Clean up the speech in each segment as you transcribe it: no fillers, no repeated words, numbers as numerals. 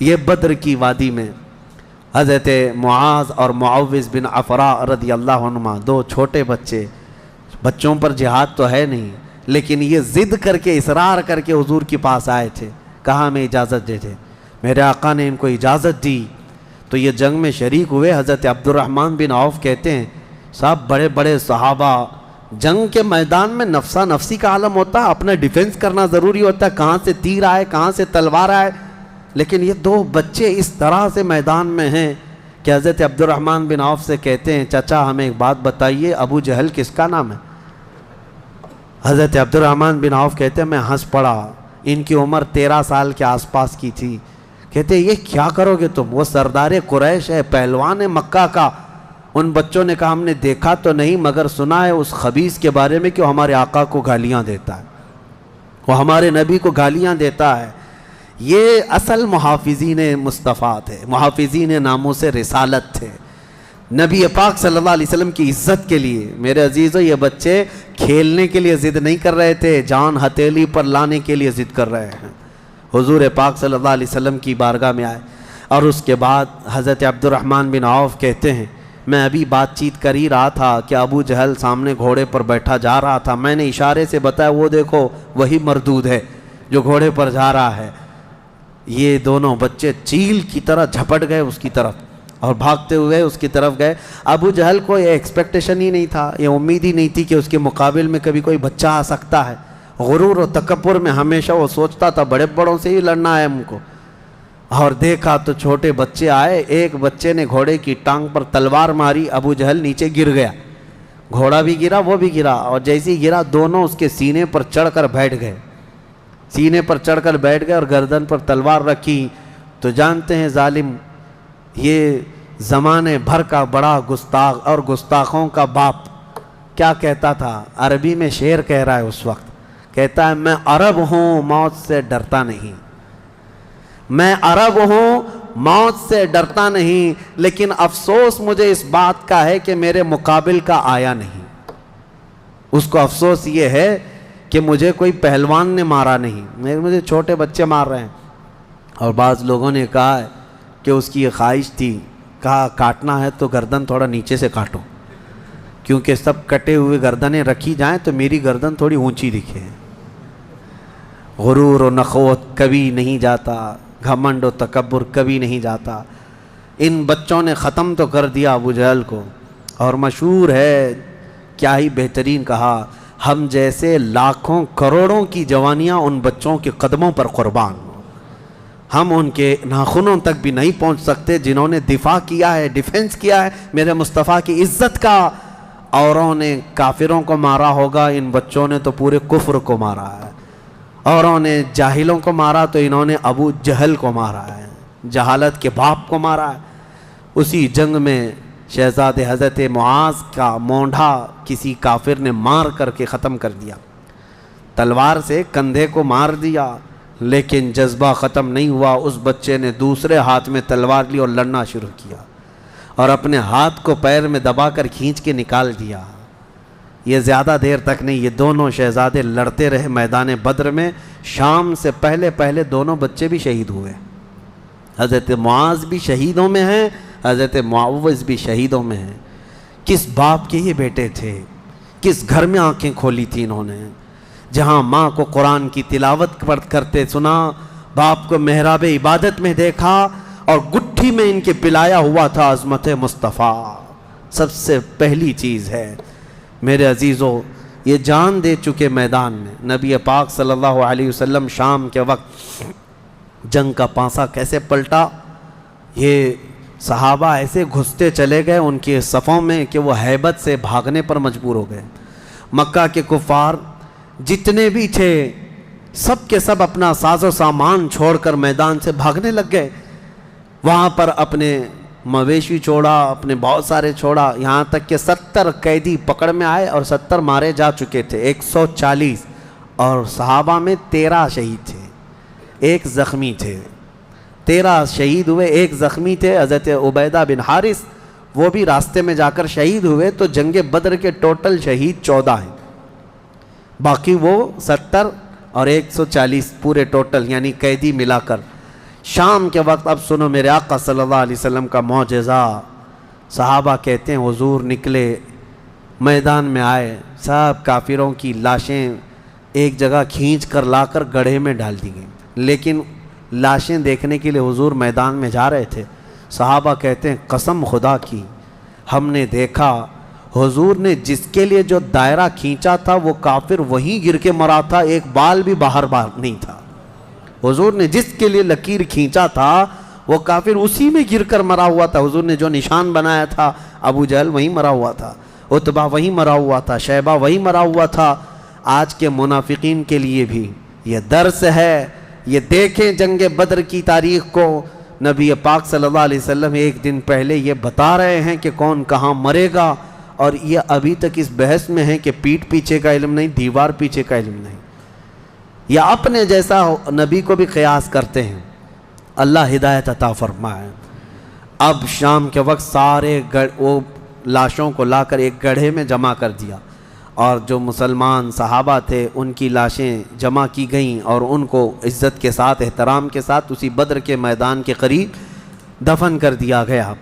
یہ بدر کی وادی میں حضرت معاذ اور معوذ بن عفراء رضی اللہ عنہما، دو چھوٹے بچے، بچوں پر جہاد تو ہے نہیں، لیکن یہ ضد کر کے اصرار کر کے حضور کے پاس آئے تھے، کہا ہمیں اجازت دے دے۔ میرے آقا نے ان کو اجازت دی تو یہ جنگ میں شریک ہوئے۔ حضرت عبد الرحمن بن عوف کہتے ہیں صاحب بڑے بڑے صحابہ، جنگ کے میدان میں نفسا نفسی کا عالم ہوتا ہے، اپنا ڈیفنس کرنا ضروری ہوتا ہے، کہاں سے تیر آئے کہاں سے تلوار آئے، لیکن یہ دو بچے اس طرح سے میدان میں ہیں کہ حضرت عبد الرحمن بن عوف سے کہتے ہیں چچا ہمیں ایک بات بتائیے، ابو جہل کس کا نام ہے؟ حضرت عبد الرحمن بن عوف کہتے ہیں میں ہنس پڑا، ان کی عمر 13 سال کے آس پاس کی تھی۔ کہتے ہیں یہ کیا کرو گے تم؟ وہ سردار قریش ہے، پہلوان ہے مکہ کا۔ ان بچوں نے کہا ہم نے دیکھا تو نہیں مگر سنا ہے اس خبیث کے بارے میں کہ وہ ہمارے آقا کو گالیاں دیتا ہے، وہ ہمارے نبی کو گالیاں دیتا ہے۔ یہ اصل محافظین مصطفیٰ تھے، محافظین ناموس رسالت تھے، نبی پاک صلی اللہ علیہ وسلم کی عزت کے لیے۔ میرے عزیزو یہ بچے کھیلنے کے لیے ضد نہیں کر رہے تھے، جان ہتھیلی پر لانے کے لیے ضد کر رہے ہیں۔ حضور پاک صلی اللہ علیہ وسلم کی بارگاہ میں آئے اور اس کے بعد حضرت عبد الرحمن بن عوف کہتے ہیں میں ابھی بات چیت کر ہی رہا تھا کہ ابو جہل سامنے گھوڑے پر بیٹھا جا رہا تھا، میں نے اشارے سے بتایا وہ دیکھو وہی مردود ہے جو گھوڑے پر جا رہا ہے۔ یہ دونوں بچے چیل کی طرح جھپٹ گئے اس کی طرف اور بھاگتے ہوئے اس کی طرف گئے۔ ابو جہل کو یہ ایکسپیکٹیشن ہی نہیں تھا، یہ امید ہی نہیں تھی کہ اس کے مقابل میں کبھی کوئی بچہ آ سکتا ہے۔ غرور و تکبر میں ہمیشہ وہ سوچتا تھا بڑے بڑوں سے ہی لڑنا ہے ہم کو، اور دیکھا تو چھوٹے بچے آئے، ایک بچے نے گھوڑے کی ٹانگ پر تلوار ماری، ابو جہل نیچے گر گیا، گھوڑا بھی گرا وہ بھی گرا، اور جیسے گرا دونوں اس کے سینے پر چڑھ کر بیٹھ گئے، سینے پر چڑھ کر بیٹھ گئے اور گردن پر تلوار رکھی۔ تو جانتے ہیں ظالم یہ زمانے بھر کا بڑا گستاخ اور گستاخوں کا باپ کیا کہتا تھا، عربی میں شعر کہہ رہا ہے اس وقت، کہتا ہے میں عرب ہوں موت سے ڈرتا نہیں، میں عرب ہوں موت سے ڈرتا نہیں، لیکن افسوس مجھے اس بات کا ہے کہ میرے مقابل کا آیا نہیں۔ اس کو افسوس یہ ہے کہ مجھے کوئی پہلوان نے مارا نہیں، مجھے چھوٹے بچے مار رہے ہیں۔ اور بعض لوگوں نے کہا ہے کہ اس کی یہ خواہش تھی، کہا کاٹنا ہے تو گردن تھوڑا نیچے سے کاٹو، کیونکہ سب کٹے ہوئے گردنیں رکھی جائیں تو میری گردن تھوڑی اونچی دکھے۔ غرور و نخوت کبھی نہیں جاتا، گھمنڈ و تکبر کبھی نہیں جاتا۔ ان بچوں نے ختم تو کر دیا ابو جہل کو، اور مشہور ہے کیا ہی بہترین کہا، ہم جیسے لاکھوں کروڑوں کی جوانیاں ان بچوں کے قدموں پر قربان، ہم ان کے ناخنوں تک بھی نہیں پہنچ سکتے جنہوں نے دفاع کیا ہے، ڈیفنس کیا ہے میرے مصطفیٰ کی عزت کا۔ اوروں نے کافروں کو مارا ہوگا، ان بچوں نے تو پورے کفر کو مارا ہے۔ اوروں نے جاہلوں کو مارا تو انہوں نے ابو جہل کو مارا ہے، جہالت کے باپ کو مارا ہے۔ اسی جنگ میں شہزادے حضرت معاذ کا مونڈھا کسی کافر نے مار کر کے ختم کر دیا، تلوار سے کندھے کو مار دیا، لیکن جذبہ ختم نہیں ہوا۔ اس بچے نے دوسرے ہاتھ میں تلوار لی اور لڑنا شروع کیا، اور اپنے ہاتھ کو پیر میں دبا کر کھینچ کے نکال دیا۔ یہ زیادہ دیر تک نہیں، یہ دونوں شہزادے لڑتے رہے میدان بدر میں۔ شام سے پہلے پہلے دونوں بچے بھی شہید ہوئے، حضرت معاذ بھی شہیدوں میں ہیں، حضرت معوذ بھی شہیدوں میں ہیں۔ کس باپ کے یہ بیٹے تھے، کس گھر میں آنکھیں کھولی تھی انہوں نے، جہاں ماں کو قرآن کی تلاوت کرتے سنا، باپ کو محراب عبادت میں دیکھا، اور گٹھی میں ان کے پلایا ہوا تھا عظمت مصطفیٰ۔ سب سے پہلی چیز ہے میرے عزیزو، یہ جان دے چکے میدان میں۔ نبی پاک صلی اللہ علیہ وسلم شام کے وقت جنگ کا پانسا کیسے پلٹا، یہ صحابہ ایسے گھستے چلے گئے ان کے صفوں میں کہ وہ ہیبت سے بھاگنے پر مجبور ہو گئے۔ مکہ کے کفار جتنے بھی تھے سب کے سب اپنا ساز و سامان چھوڑ کر میدان سے بھاگنے لگ گئے۔ وہاں پر اپنے مویشی چھوڑا، اپنے بہت سارے چھوڑا، یہاں تک کہ 70 قیدی پکڑ میں آئے اور 70 مارے جا چکے تھے، 140، اور صحابہ میں 13 شہید تھے، 1 زخمی تھے۔ 13 شہید ہوئے، 1 زخمی تھے حضرت عبیدہ بن حارث، وہ بھی راستے میں جا کر شہید ہوئے۔ تو جنگ بدر کے ٹوٹل شہید 14 ہیں، باقی وہ 70 اور 140 پورے ٹوٹل یعنی قیدی ملا کر۔ شام کے وقت اب سنو میرے آقا صلی اللہ علیہ وسلم کا معجزہ. صحابہ کہتے ہیں حضور نکلے، میدان میں آئے، سب کافروں کی لاشیں ایک جگہ کھینچ کر لا کر گڑھے میں ڈال دی گئیں، لیکن لاشیں دیکھنے کے لیے حضور میدان میں جا رہے تھے. صحابہ کہتے ہیں قسم خدا کی ہم نے دیکھا حضور نے جس کے لیے جو دائرہ کھینچا تھا وہ کافر وہیں گر کے مرا تھا، ایک بال بھی باہر نہیں تھا. حضور نے جس کے لیے لکیر کھینچا تھا وہ کافر اسی میں گر کر مرا ہوا تھا. حضور نے جو نشان بنایا تھا ابو جہل وہیں مرا ہوا تھا، عتبہ وہیں مرا ہوا تھا، شیبہ وہیں مرا ہوا تھا. آج کے منافقین کے لیے بھی یہ درس ہے. یہ دیکھیں جنگ بدر کی تاریخ کو، نبی پاک صلی اللہ علیہ وسلم ایک دن پہلے یہ بتا رہے ہیں کہ کون کہاں مرے گا، اور یہ ابھی تک اس بحث میں ہے کہ پیٹھ پیچھے کا علم نہیں، دیوار پیچھے کا علم نہیں، یا اپنے جیسا نبی کو بھی قیاس کرتے ہیں. اللہ ہدایت عطا فرمائے. اب شام کے وقت سارے وہ لاشوں کو لا کر ایک گڑھے میں جمع کر دیا، اور جو مسلمان صحابہ تھے ان کی لاشیں جمع کی گئیں اور ان کو عزت کے ساتھ احترام کے ساتھ اسی بدر کے میدان کے قریب دفن کر دیا گیا.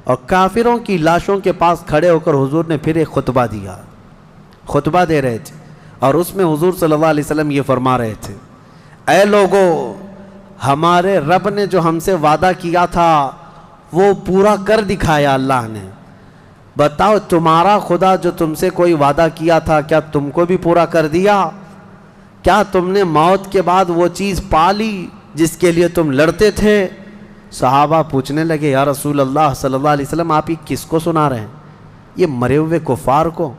اور کافروں کی لاشوں کے پاس کھڑے ہو کر حضور نے پھر ایک خطبہ دیا، خطبہ دے رہے تھے، اور اس میں حضور صلی اللہ علیہ وسلم یہ فرما رہے تھے، اے لوگو ہمارے رب نے جو ہم سے وعدہ کیا تھا وہ پورا کر دکھایا اللہ نے. بتاؤ تمہارا خدا جو تم سے کوئی وعدہ کیا تھا کیا تم کو بھی پورا کر دیا؟ کیا تم نے موت کے بعد وہ چیز پا لی جس کے لیے تم لڑتے تھے؟ صحابہ پوچھنے لگے یا رسول اللہ صلی اللہ علیہ وسلم آپ ہی کس کو سنا رہے ہیں؟ یہ مرے ہوئے کفار کو.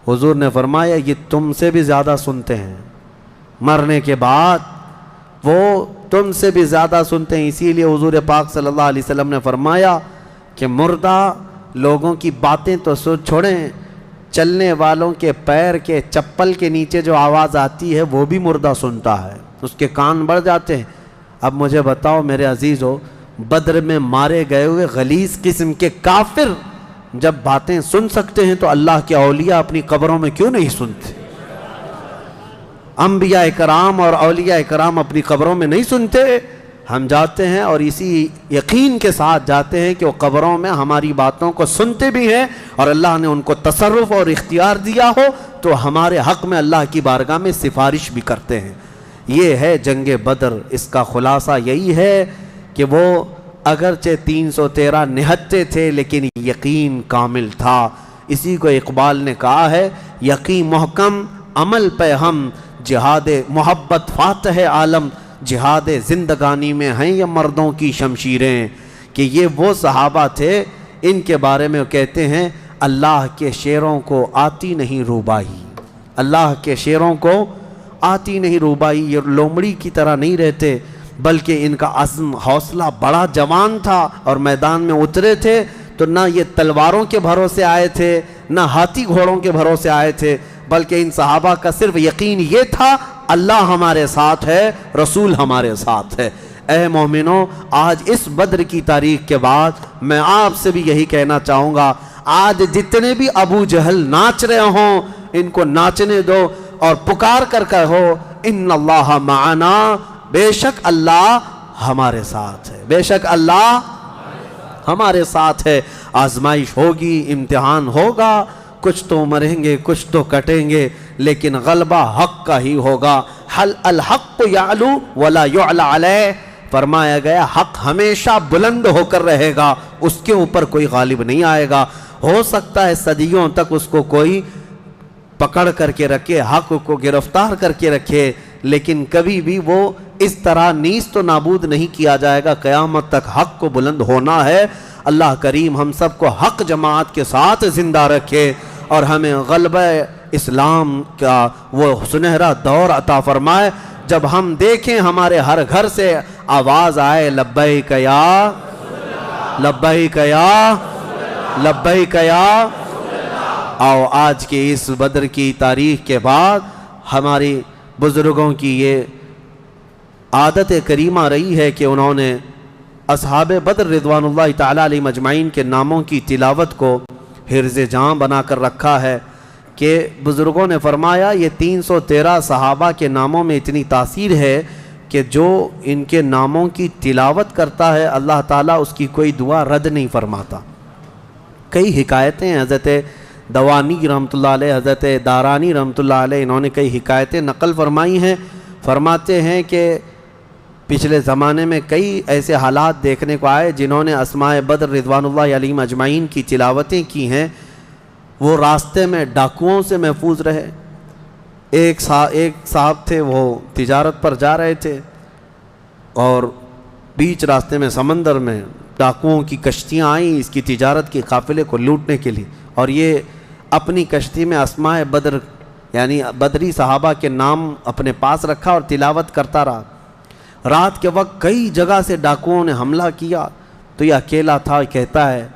حضور نے فرمایا یہ تم سے بھی زیادہ سنتے ہیں، مرنے کے بعد وہ تم سے بھی زیادہ سنتے ہیں. اسی لیے حضور پاک صلی اللہ علیہ وسلم نے فرمایا کہ مردہ لوگوں کی باتیں تو چھوڑیں، چلنے والوں کے پیر کے چپل کے نیچے جو آواز آتی ہے وہ بھی مردہ سنتا ہے، اس کے کان بڑھ جاتے ہیں. اب مجھے بتاؤ میرے عزیزو، بدر میں مارے گئے ہوئے غلیظ قسم کے کافر جب باتیں سن سکتے ہیں تو اللہ کے اولیاء اپنی قبروں میں کیوں نہیں سنتے؟ انبیاء کرام اور اولیاء کرام اپنی قبروں میں نہیں سنتے؟ ہم جاتے ہیں اور اسی یقین کے ساتھ جاتے ہیں کہ وہ قبروں میں ہماری باتوں کو سنتے بھی ہیں، اور اللہ نے ان کو تصرف اور اختیار دیا ہو تو ہمارے حق میں اللہ کی بارگاہ میں سفارش بھی کرتے ہیں. یہ ہے جنگ بدر. اس کا خلاصہ یہی ہے کہ وہ اگرچہ 313 نہتے تھے لیکن یقین کامل تھا. اسی کو اقبال نے کہا ہے، یقین محکم عمل پہ ہم، جہاد محبت فاتح عالم، جہاد زندگانی میں ہیں یہ مردوں کی شمشیریں. کہ یہ وہ صحابہ تھے، ان کے بارے میں کہتے ہیں اللہ کے شیروں کو آتی نہیں روبائی، اللہ کے شیروں کو آتی نہیں روبائی. یہ لومڑی کی طرح نہیں رہتے بلکہ ان کا عزم حوصلہ بڑا جوان تھا، اور میدان میں اترے تھے تو نہ یہ تلواروں کے بھروسے آئے تھے نہ ہاتھی گھوڑوں کے بھروسے آئے تھے، بلکہ ان صحابہ کا صرف یقین یہ تھا اللہ ہمارے ساتھ ہے، رسول ہمارے ساتھ ہے. اے مومنوں، آج اس بدر کی تاریخ کے بعد میں آپ سے بھی یہی کہنا چاہوں گا، آج جتنے بھی ابو جہل ناچ رہے ہوں ان کو ناچنے دو اور پکار کر کہو ان اللہ معنا، بے شک اللہ ہمارے ساتھ ہے، بے شک اللہ ہمارے ساتھ ہے. آزمائش ہوگی، امتحان ہوگا، کچھ تو مریں گے کچھ تو کٹیں گے، لیکن غلبہ حق کا ہی ہوگا. حل الحق یعلو ولا یعلی علیہ، فرمایا گیا حق ہمیشہ بلند ہو کر رہے گا، اس کے اوپر کوئی غالب نہیں آئے گا. ہو سکتا ہے صدیوں تک اس کو کوئی پکڑ کر کے رکھے، حق کو گرفتار کر کے رکھے، لیکن کبھی بھی وہ اس طرح نیست و نابود نہیں کیا جائے گا. قیامت تک حق کو بلند ہونا ہے. اللہ کریم ہم سب کو حق جماعت کے ساتھ زندہ رکھے اور ہمیں غلبہ اسلام کا وہ سنہرا دور عطا فرمائے جب ہم دیکھیں ہمارے ہر گھر سے آواز آئے لبیک یا لبیک یا لبیک یا. آؤ آج کے اس بدر کی تاریخ کے بعد ہماری بزرگوں کی یہ عادت کریمہ رہی ہے کہ انہوں نے اصحاب بدر رضوان اللہ تعالیٰ علیہ مجمعین کے ناموں کی تلاوت کو حرز جاں بنا کر رکھا ہے کہ بزرگوں نے فرمایا یہ 313 صحابہ کے ناموں میں اتنی تاثیر ہے کہ جو ان کے ناموں کی تلاوت کرتا ہے اللہ تعالیٰ اس کی کوئی دعا رد نہیں فرماتا۔ کئی حکایتیں حضرت دوانی رحمۃ اللہ علیہ، حضرت دارانی رحمۃ اللہ علیہ، انہوں نے کئی حکایتیں نقل فرمائی ہیں۔ فرماتے ہیں کہ پچھلے زمانے میں کئی ایسے حالات دیکھنے کو آئے جنہوں نے اسماء بدر رضوان اللہ علیہم اجمعین کی تلاوتیں کی ہیں، وہ راستے میں ڈاکوؤں سے محفوظ رہے۔ ایک صاحب تھے، وہ تجارت پر جا رہے تھے اور بیچ راستے میں سمندر میں ڈاکوؤں کی کشتیاں آئیں اس کی تجارت کے قافلے کو لوٹنے کے لیے، اور یہ اپنی کشتی میں اسماء بدر یعنی بدری صحابہ کے نام اپنے پاس رکھا اور تلاوت کرتا رہا۔ رات کے وقت کئی جگہ سے ڈاکوؤں نے حملہ کیا تو یہ اکیلا تھا۔ کہتا ہے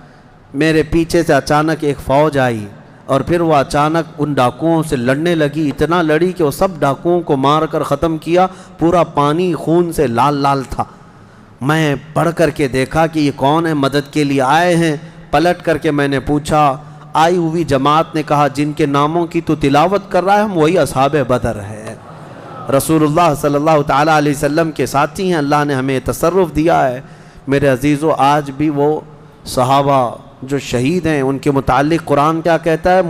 میرے پیچھے سے اچانک ایک فوج آئی اور پھر وہ اچانک ان ڈاکوؤں سے لڑنے لگی، اتنا لڑی کہ وہ سب ڈاکوؤں کو مار کر ختم کیا، پورا پانی خون سے لال لال تھا۔ میں پڑھ کر کے دیکھا کہ یہ کون ہے، مدد کے لیے آئے ہیں۔ پلٹ کر کے میں نے پوچھا، آئی ہوئی جماعت نے کہا جن کے ناموں کی تو تلاوت کر رہا ہے ہم وہی اصحاب بدر ہے، رسول اللہ صلی اللہ تعالیٰ علیہ وسلم کے ساتھی ہیں، اللہ نے ہمیں تصرف دیا ہے۔ میرے عزیزو، آج بھی وہ صحابہ جو شہید ہیں ان کے متعلق قرآن کیا کہتا ہے؟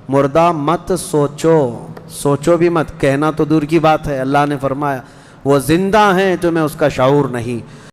مردہ مت سوچو بھی مت، کہنا تو دور کی بات ہے۔ اللہ نے فرمایا وہ زندہ ہیں تمہیں اس کا شعور نہیں۔